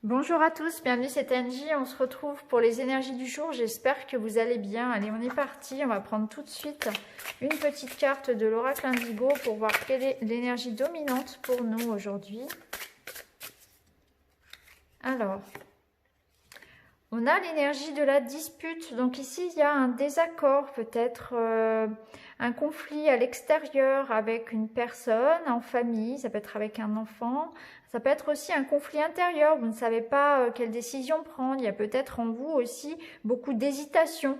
Bonjour à tous, bienvenue, c'est Angie. On se retrouve pour les énergies du jour. J'espère que vous allez bien. Allez, on est parti. On va prendre tout de suite une petite carte de l'oracle Indigo pour voir quelle est l'énergie dominante pour nous aujourd'hui. Alors, on a l'énergie de la dispute. Donc ici, il y a un désaccord, peut-être un conflit à l'extérieur avec une personne, en famille. Ça peut être avec un enfant. Ça peut être aussi un conflit intérieur. Vous ne savez pas quelle décision prendre. Il y a peut-être en vous aussi beaucoup d'hésitation.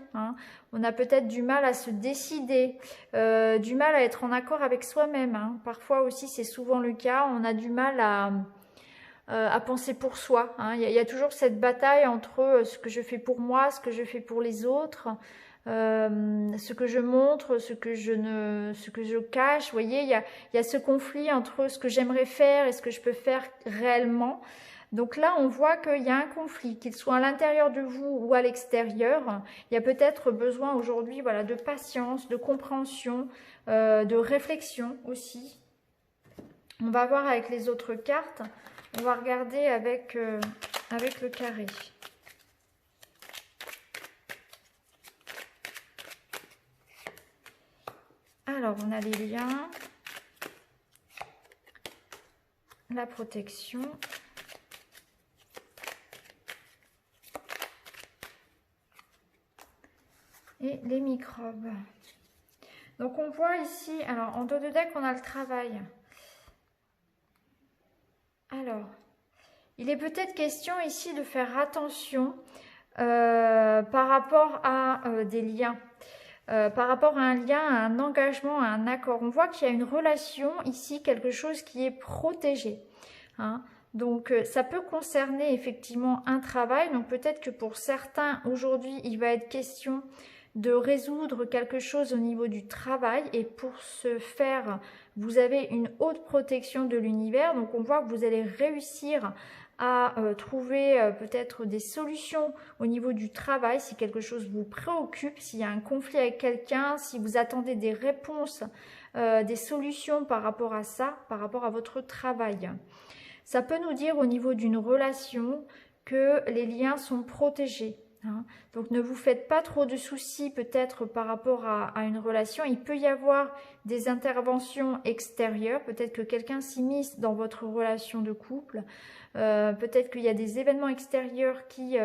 On a peut-être du mal à se décider, du mal à être en accord avec soi-même. Parfois aussi, c'est souvent le cas. On a du mal à penser pour soi. Il y a toujours cette bataille entre ce que je fais pour moi, ce que je fais pour les autres, ce que je montre, ce que je cache. Vous voyez, il y a ce conflit entre ce que j'aimerais faire et ce que je peux faire réellement. Donc là, on voit qu'il y a un conflit, qu'il soit à l'intérieur de vous ou à l'extérieur. Il y a peut-être besoin aujourd'hui, voilà, de patience, de compréhension, de réflexion aussi. On va voir avec les autres cartes. On va regarder avec le carré. Alors, on a les liens, la protection, et les microbes. Donc, on voit ici, alors en dos de deck, on a le travail. Alors, il est peut-être question ici de faire attention par rapport à des liens. Par rapport à un lien, à un engagement, à un accord. On voit qu'il y a une relation ici, quelque chose qui est protégé. Donc ça peut concerner effectivement un travail. Donc peut-être que pour certains aujourd'hui, il va être question de résoudre quelque chose au niveau du travail. Et pour ce faire, vous avez une haute protection de l'univers. Donc on voit que vous allez réussir à trouver peut-être des solutions au niveau du travail, si quelque chose vous préoccupe, s'il y a un conflit avec quelqu'un, si vous attendez des réponses, des solutions par rapport à ça, par rapport à votre travail. Ça peut nous dire au niveau d'une relation que les liens sont protégés. Donc ne vous faites pas trop de soucis peut-être par rapport à une relation. Il peut y avoir des interventions extérieures, peut-être que quelqu'un s'immisce dans votre relation de couple, peut-être qu'il y a des événements extérieurs qui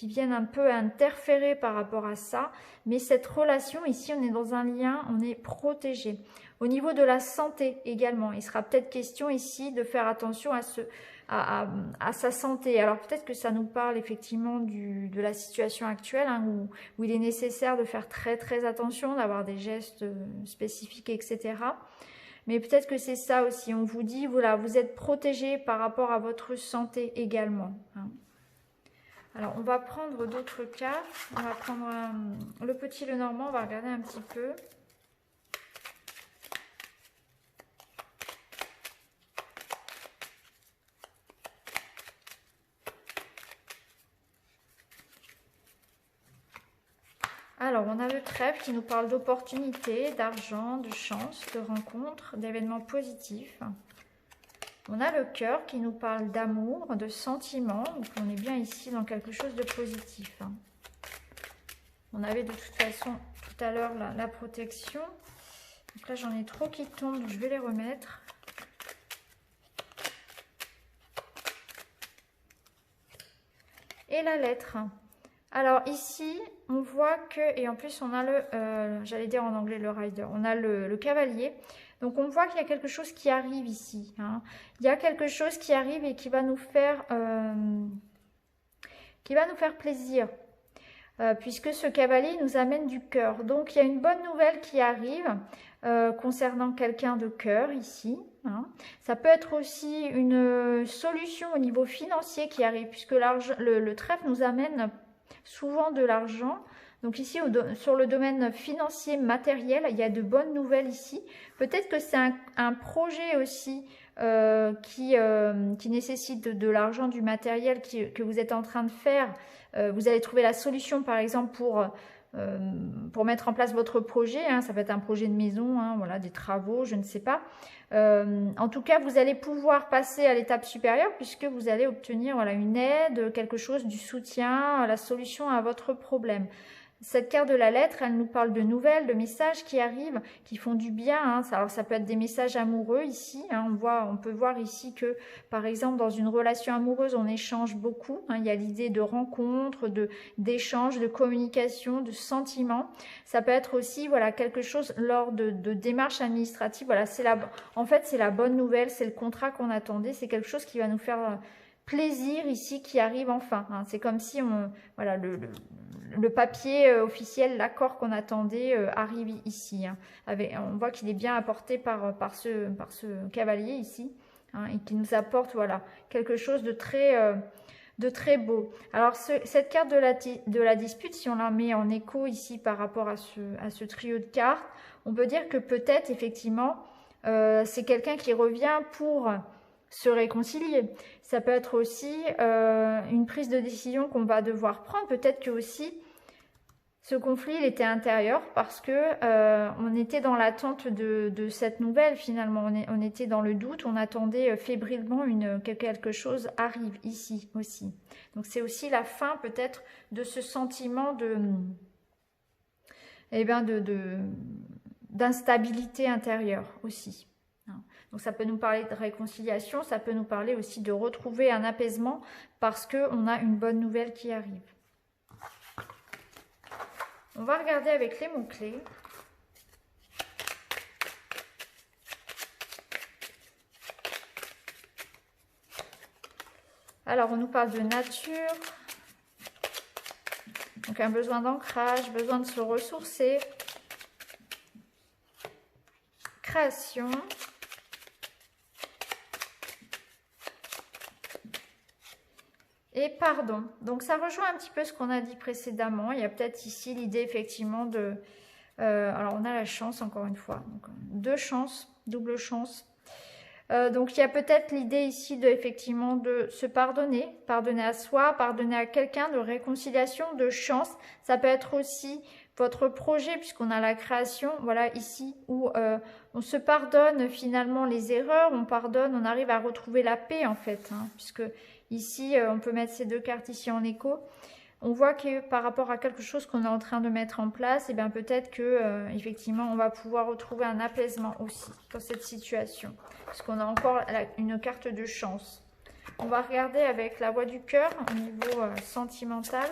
viennent un peu interférer par rapport à ça, mais cette relation ici, on est dans un lien, on est protégé. Au niveau de la santé également, il sera peut-être question ici de faire attention à sa santé. Alors peut-être que ça nous parle effectivement de la situation actuelle où il est nécessaire de faire très très attention, d'avoir des gestes spécifiques, etc. Mais peut-être que c'est ça aussi, on vous dit, voilà, vous êtes protégé par rapport à votre santé également. Alors on va prendre d'autres cartes, on va prendre le petit Lenormand, on va regarder un petit peu. Alors, on a le trèfle qui nous parle d'opportunités, d'argent, de chance, de rencontres, d'événements positifs. On a le cœur qui nous parle d'amour, de sentiments. Donc, on est bien ici dans quelque chose de positif. On avait de toute façon tout à l'heure la protection. Donc là, j'en ai trop qui tombent, donc je vais les remettre. Et la lettre. Alors ici, on voit que, et en plus on a j'allais dire en anglais le rider, on a le cavalier. Donc on voit qu'il y a quelque chose qui arrive ici. Il y a quelque chose qui arrive et qui va nous faire plaisir. Puisque ce cavalier nous amène du cœur. Donc il y a une bonne nouvelle qui arrive concernant quelqu'un de cœur ici. Ça peut être aussi une solution au niveau financier qui arrive, puisque le trèfle nous amène souvent de l'argent. Donc ici, sur le domaine financier matériel, il y a de bonnes nouvelles ici. Peut-être que c'est un projet aussi qui nécessite de l'argent, du matériel que vous êtes en train de faire. Vous allez trouver la solution, par exemple, pour pour mettre en place votre projet, hein, ça peut être un projet de maison, hein, voilà, des travaux, je ne sais pas. En tout cas, vous allez pouvoir passer à l'étape supérieure puisque vous allez obtenir voilà, une aide, quelque chose, du soutien, la solution à votre problème. Cette carte de la lettre, elle nous parle de nouvelles, de messages qui arrivent, qui font du bien. Hein. Alors ça peut être des messages amoureux ici. Hein. On peut voir ici que, par exemple, dans une relation amoureuse, on échange beaucoup. Hein. Il y a l'idée de rencontre, d'échange, de communication, de sentiments. Ça peut être aussi voilà quelque chose lors de démarches administratives. Voilà, en fait c'est la bonne nouvelle, c'est le contrat qu'on attendait, c'est quelque chose qui va nous faire plaisir ici qui arrive enfin. Hein. C'est comme si voilà le papier officiel, l'accord qu'on attendait arrive ici. Hein. On voit qu'il est bien apporté par ce cavalier ici, hein, et qui nous apporte voilà quelque chose de très beau. Alors cette carte de la dispute, si on la met en écho ici par rapport à ce trio de cartes, on peut dire que peut-être effectivement c'est quelqu'un qui revient pour se réconcilier. Ça peut être aussi une prise de décision qu'on va devoir prendre. Peut-être que aussi ce conflit il était intérieur parce que on était dans l'attente de cette nouvelle finalement. On était dans le doute, on attendait fébrilement que quelque chose arrive ici aussi. Donc c'est aussi la fin peut-être de ce sentiment d'instabilité intérieure aussi. Donc ça peut nous parler de réconciliation, ça peut nous parler aussi de retrouver un apaisement parce qu'on a une bonne nouvelle qui arrive. On va regarder avec les mots-clés. Alors, on nous parle de nature. Donc, un besoin d'ancrage, besoin de se ressourcer. Création. Et pardon. Donc ça rejoint un petit peu ce qu'on a dit précédemment. Il y a peut-être ici l'idée effectivement de... alors on a la chance encore une fois. Donc, deux chances, double chance. Donc il y a peut-être l'idée ici effectivement de se pardonner. Pardonner à soi, pardonner à quelqu'un, de réconciliation, de chance. Ça peut être aussi votre projet puisqu'on a la création, voilà ici où on se pardonne finalement les erreurs, on pardonne, on arrive à retrouver la paix en fait. Hein, puisque ici, on peut mettre ces deux cartes ici en écho. On voit que par rapport à quelque chose qu'on est en train de mettre en place, et bien peut-être que effectivement, on va pouvoir retrouver un apaisement aussi dans cette situation. Parce qu'on a encore une carte de chance. On va regarder avec la voix du cœur au niveau sentimental.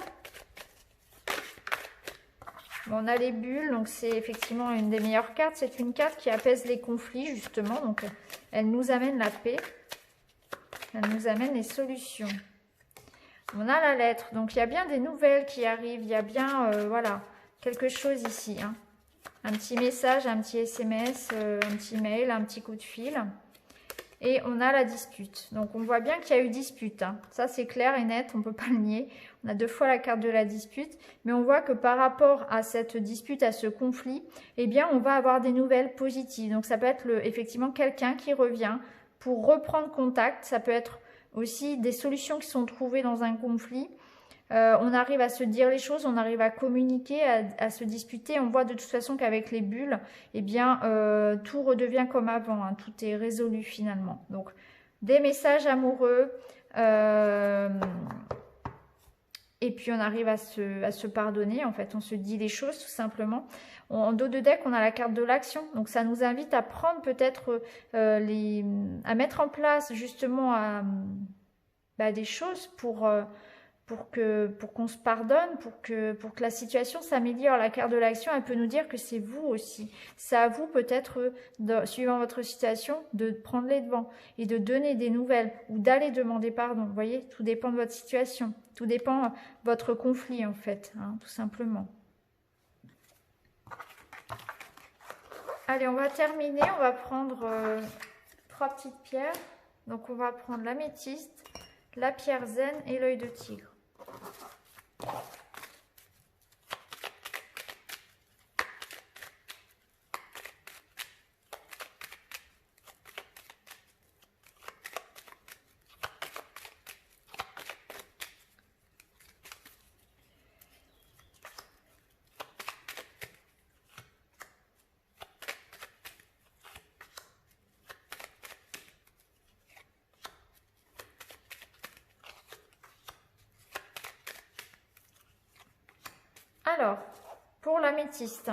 Bon, on a les bulles, donc c'est effectivement une des meilleures cartes. C'est une carte qui apaise les conflits justement, donc elle nous amène la paix. Elle nous amène les solutions. On a la lettre. Donc, il y a bien des nouvelles qui arrivent. Il y a bien, voilà, quelque chose ici. Hein. Un petit message, un petit SMS, un petit mail, un petit coup de fil. Et on a la dispute. Donc, on voit bien qu'il y a eu dispute. Hein. Ça, c'est clair et net. On ne peut pas le nier. On a deux fois la carte de la dispute. Mais on voit que par rapport à cette dispute, à ce conflit, eh bien, on va avoir des nouvelles positives. Donc, ça peut être effectivement quelqu'un qui revient pour reprendre contact. Ça peut être aussi des solutions qui sont trouvées dans un conflit. On arrive à se dire les choses, on arrive à communiquer, à se disputer. On voit de toute façon qu'avec les bulles, eh bien, tout redevient comme avant. Hein, tout est résolu finalement. Donc, des messages amoureux. Et puis, on arrive à se pardonner. En fait, on se dit les choses tout simplement. En dos de deck, on a la carte de l'action. Donc, ça nous invite à prendre peut-être à mettre en place justement des choses pour qu'on se pardonne, pour que la situation s'améliore. La carte de l'action, elle peut nous dire que c'est vous aussi. C'est à vous peut-être, suivant votre situation, de prendre les devants et de donner des nouvelles ou d'aller demander pardon. Vous voyez, tout dépend de votre situation. Tout dépend de votre conflit en fait, hein, tout simplement. Allez, on va terminer. On va prendre 3 petites pierres. Donc, on va prendre l'améthyste, la pierre zen et l'œil de tigre. Alors, pour l'améthyste,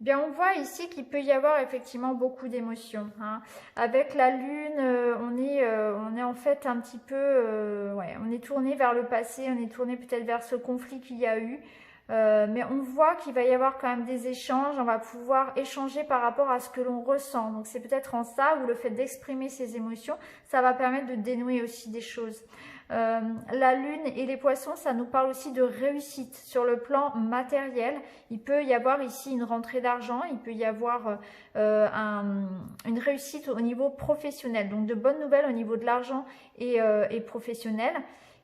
bien, on voit ici qu'il peut y avoir effectivement beaucoup d'émotions. Hein. Avec la lune, on est en fait un petit peu, ouais, on est tourné vers le passé, on est tourné peut-être vers ce conflit qu'il y a eu. Mais on voit qu'il va y avoir quand même des échanges, on va pouvoir échanger par rapport à ce que l'on ressent. Donc c'est peut-être en ça où le fait d'exprimer ses émotions, ça va permettre de dénouer aussi des choses. La lune et les poissons, ça nous parle aussi de réussite sur le plan matériel. Il peut y avoir ici une rentrée d'argent, il peut y avoir une réussite au niveau professionnel. Donc de bonnes nouvelles au niveau de l'argent et professionnel.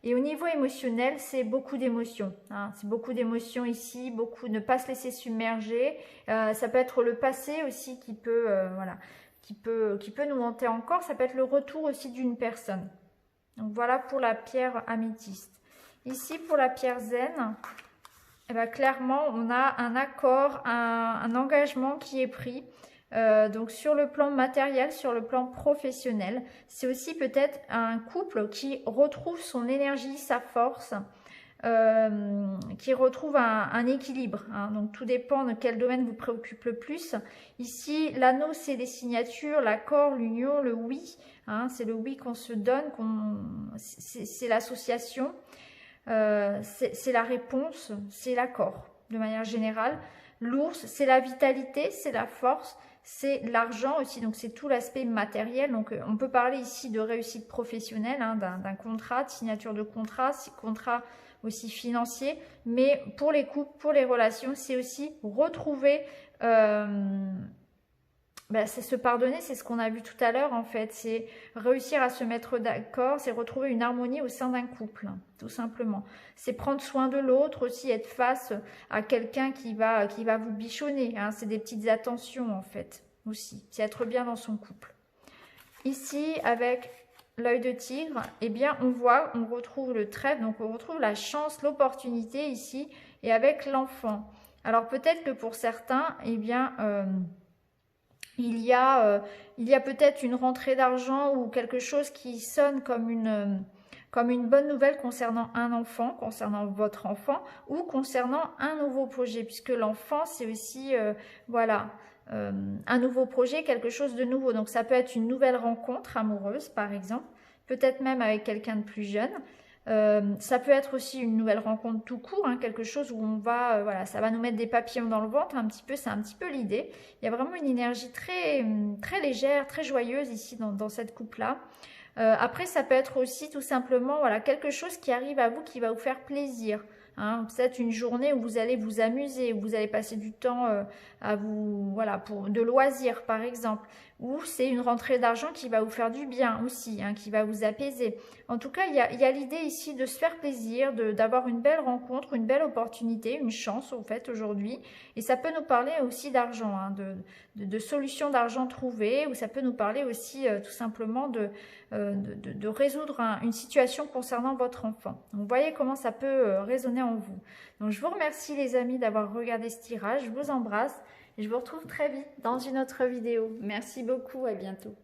Et au niveau émotionnel, c'est beaucoup d'émotions. Hein. C'est beaucoup d'émotions ici, beaucoup ne pas se laisser submerger. Ça peut être le passé aussi qui peut, voilà, qui peut nous hanter encore. Ça peut être le retour aussi d'une personne. Donc voilà pour la pierre améthyste. Ici pour la pierre zen, eh bien, clairement on a un accord, un engagement qui est pris. Donc sur le plan matériel, sur le plan professionnel, c'est aussi peut-être un couple qui retrouve son énergie, sa force, qui retrouve un équilibre. Hein. Donc tout dépend de quel domaine vous préoccupe le plus. Ici, l'anneau, c'est les signatures, l'accord, l'union, le oui. Hein. C'est le oui qu'on se donne, c'est l'association, c'est la réponse, c'est l'accord de manière générale. L'ours, c'est la vitalité, c'est la force. C'est l'argent aussi, donc c'est tout l'aspect matériel. Donc on peut parler ici de réussite professionnelle, hein, d'un contrat, de signature de contrat aussi financier. Mais pour les couples, pour les relations, c'est aussi retrouver, c'est se pardonner, c'est ce qu'on a vu tout à l'heure en fait. C'est réussir à se mettre d'accord, c'est retrouver une harmonie au sein d'un couple, hein, tout simplement. C'est prendre soin de l'autre aussi, être face à quelqu'un qui va vous bichonner. Hein. C'est des petites attentions en fait aussi. C'est être bien dans son couple. Ici, avec l'œil de tigre, eh bien on retrouve le trèfle, donc on retrouve la chance, l'opportunité ici, et avec l'enfant. Alors peut-être que pour certains, eh bien... il y a peut-être une rentrée d'argent ou quelque chose qui sonne comme une bonne nouvelle concernant un enfant, concernant votre enfant ou concernant un nouveau projet, puisque l'enfant c'est aussi voilà, un nouveau projet, quelque chose de nouveau. Donc ça peut être une nouvelle rencontre amoureuse par exemple, peut-être même avec quelqu'un de plus jeune. Ça peut être aussi une nouvelle rencontre tout court, hein, quelque chose où on va, voilà, ça va nous mettre des papillons dans le ventre un petit peu, c'est un petit peu l'idée. Il y a vraiment une énergie très, très légère, très joyeuse ici dans cette coupe-là. Après, ça peut être aussi tout simplement voilà, quelque chose qui arrive à vous qui va vous faire plaisir. Hein, peut-être une journée où vous allez vous amuser, où vous allez passer du temps à vous, voilà, pour de loisirs par exemple, ou c'est une rentrée d'argent qui va vous faire du bien aussi, hein, qui va vous apaiser. En tout cas, il y a l'idée ici de se faire plaisir, d'avoir une belle rencontre, une belle opportunité, une chance en fait aujourd'hui. Et ça peut nous parler aussi d'argent, hein, de solutions d'argent trouvées, ou ça peut nous parler aussi tout simplement de résoudre une situation concernant votre enfant. Donc, vous voyez comment ça peut résonner en vous. Donc je vous remercie les amis d'avoir regardé ce tirage, je vous embrasse et je vous retrouve très vite dans une autre vidéo. Merci beaucoup, à bientôt.